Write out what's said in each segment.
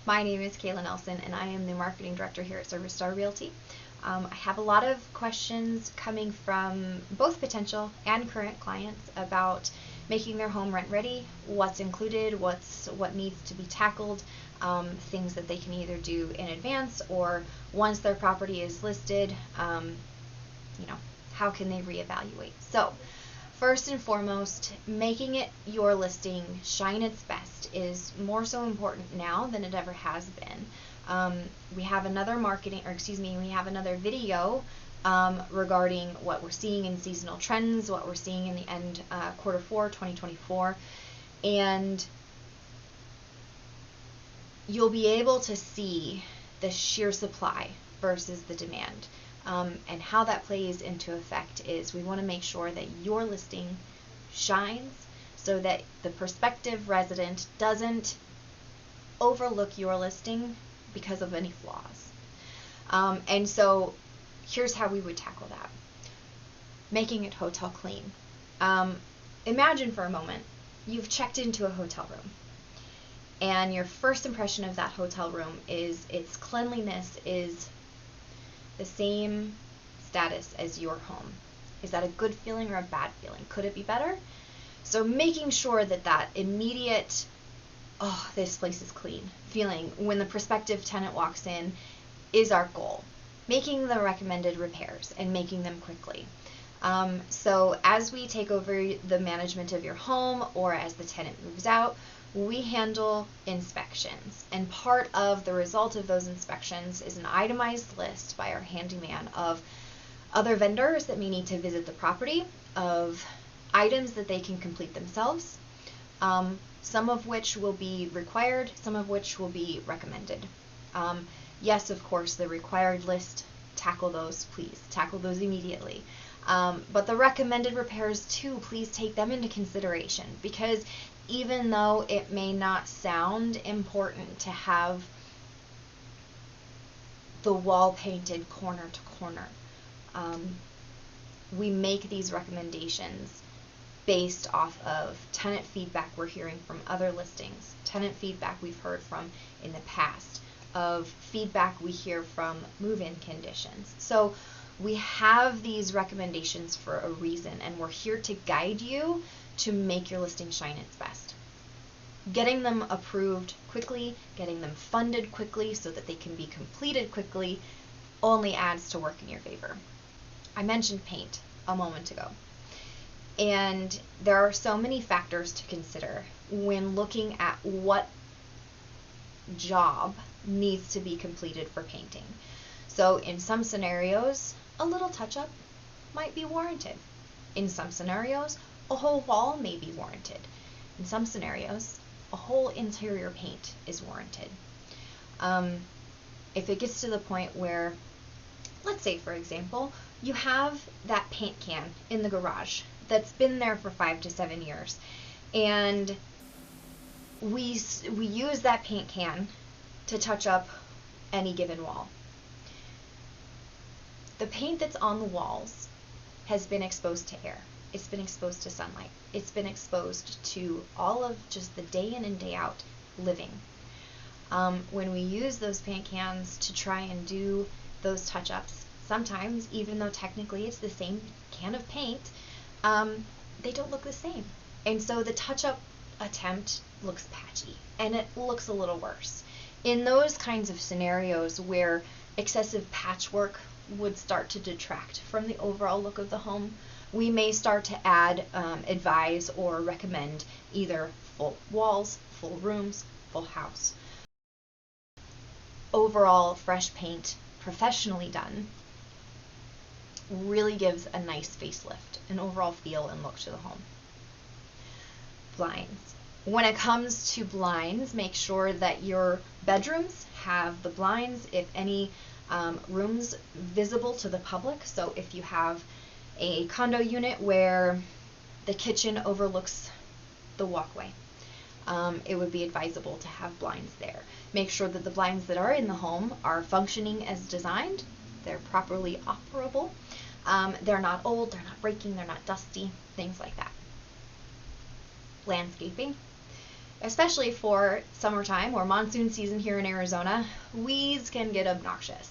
My name is Kayla Nelson, and I am the Marketing Director here at Service Star Realty. I have a lot of questions coming from both potential and current clients about making their home rent ready, what's included, what needs to be tackled, things that they can either do in advance or once their property is listed, how can they reevaluate. So, first and foremost, making it your listing shine its best is more so important now than it ever has been. We have another video regarding what we're seeing in seasonal trends, what we're seeing in the end quarter 4, 2024, and you'll be able to see the sheer supply versus the demand. And how that plays into effect is we want to make sure that your listing shines so that the prospective resident doesn't overlook your listing because of any flaws. And so here's how we would tackle that. Making it hotel clean. Imagine for a moment you've checked into a hotel room and your first impression of that hotel room is its cleanliness is the same status as your home. Is that a good feeling or a bad feeling? Could it be better? So making sure that immediate, oh, this place is clean feeling when the prospective tenant walks in is our goal. Making the recommended repairs and making them quickly. So as we take over the management of your home or as the tenant moves out, we handle inspections, and part of the result of those inspections is an itemized list by our handyman of other vendors that may need to visit the property, of items that they can complete themselves, some of which will be required, some of which will be recommended. Yes, of course, the required list, tackle those, please. Tackle those immediately. But the recommended repairs too, please take them into consideration, because even though it may not sound important to have the wall painted corner to corner, we make these recommendations based off of tenant feedback we're hearing from other listings, tenant feedback we've heard from in the past, of feedback we hear from move-in conditions. So we have these recommendations for a reason, and we're here to guide you to make your listing shine its best. Getting them approved quickly, getting them funded quickly so that they can be completed quickly only adds to work in your favor. I mentioned paint a moment ago, and there are so many factors to consider when looking at what job needs to be completed for painting. So in some scenarios, a little touch-up might be warranted. In some scenarios, a whole wall may be warranted. In some scenarios, a whole interior paint is warranted. If it gets to the point where, let's say for example, you have that paint can in the garage that's been there for 5 to 7 years, and we use that paint can to touch up any given wall. The paint that's on the walls has been exposed to air. It's been exposed to sunlight. It's been exposed to all of just the day in and day out living. When we use those paint cans to try and do those touch-ups, sometimes, even though technically it's the same can of paint, they don't look the same. And so the touch-up attempt looks patchy, and it looks a little worse. In those kinds of scenarios where excessive patchwork would start to detract from the overall look of the home, we may start to add, advise, or recommend either full walls, full rooms, full house. Overall, fresh paint, professionally done, really gives a nice facelift, an overall feel and look to the home. Blinds. When it comes to blinds, make sure that your bedrooms have the blinds, if any rooms visible to the public. So if you have a condo unit where the kitchen overlooks the walkway, it would be advisable to have blinds there. Make sure that the blinds that are in the home are functioning as designed, they're properly operable, they're not old, they're not breaking, they're not dusty, things like that. Landscaping. especially for summertime or monsoon season here in Arizona, weeds can get obnoxious.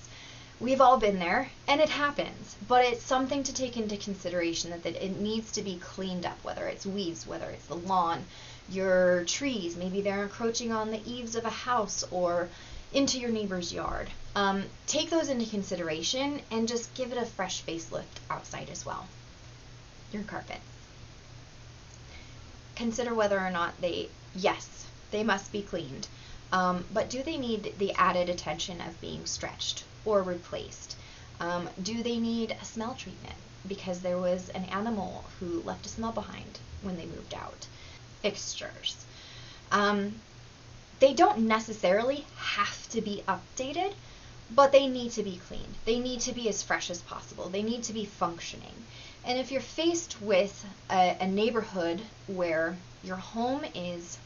We've all been there, and it happens, but it's something to take into consideration that it needs to be cleaned up, whether it's weeds, whether it's the lawn, your trees, maybe they're encroaching on the eaves of a house or into your neighbor's yard. Take those into consideration and just give it a fresh facelift outside as well. Your carpets. Consider whether or not yes, they must be cleaned, but do they need the added attention of being stretched or replaced? Do they need a smell treatment because there was an animal who left a smell behind when they moved out? Fixtures. They don't necessarily have to be updated, but they need to be cleaned. They need to be as fresh as possible. They need to be functioning. And if you're faced with a neighborhood where your home is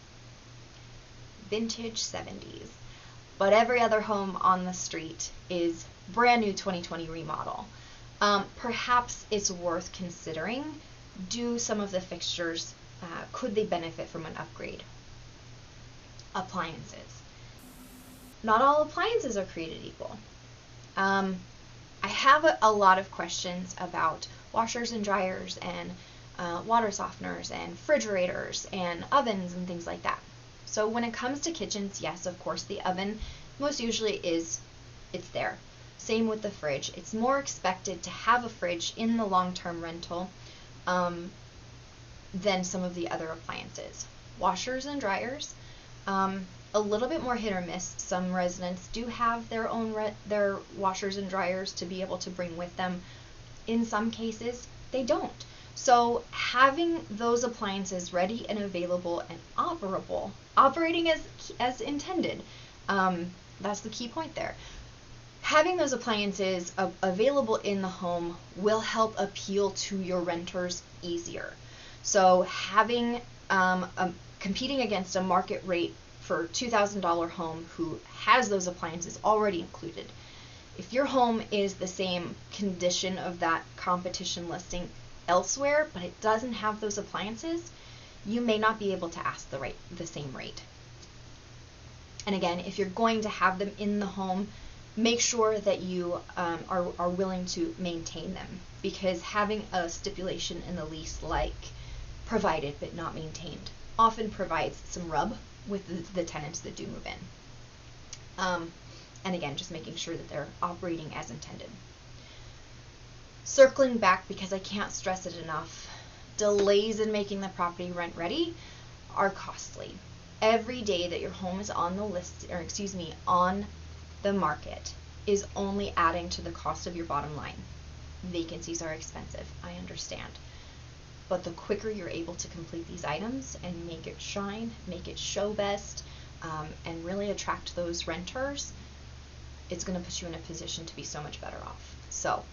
vintage 70s, but every other home on the street is brand new 2020 remodel, perhaps it's worth considering, do some of the fixtures, could they benefit from an upgrade? Appliances. Not all appliances are created equal. I have a lot of questions about washers and dryers and water softeners and refrigerators and ovens and things like that. So when it comes to kitchens, yes, of course, the oven most usually it's there. Same with the fridge. It's more expected to have a fridge in the long-term rental than some of the other appliances. Washers and dryers, a little bit more hit or miss. Some residents do have their own their washers and dryers to be able to bring with them. In some cases, they don't. So having those appliances ready and available and operable, operating as intended, that's the key point there. Having those appliances available in the home will help appeal to your renters easier. So having competing against a market rate for $2,000 home who has those appliances already included. If your home is the same condition of that competition listing elsewhere, but it doesn't have those appliances, you may not be able to ask the same rate. And again, if you're going to have them in the home, make sure that you are willing to maintain them, because having a stipulation in the lease like provided but not maintained often provides some rub with the tenants that do move in. And again, just making sure that they're operating as intended. Circling back, because I can't stress it enough, delays in making the property rent ready are costly. Every day that your home is on the list, or excuse me, on the market, is only adding to the cost of your bottom line. Vacancies are expensive, I understand. But the quicker you're able to complete these items and make it shine, make it show best, and really attract those renters, it's going to put you in a position to be so much better off. So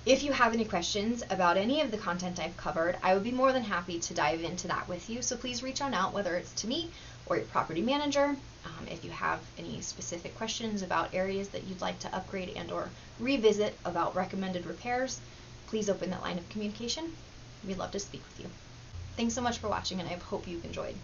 if you have any questions about any of the content I've covered, I would be more than happy to dive into that with you. So please reach on out, whether it's to me or your property manager. If you have any specific questions about areas that you'd like to upgrade and or revisit about recommended repairs, please open that line of communication. We'd love to speak with you. Thanks so much for watching, and I hope you've enjoyed.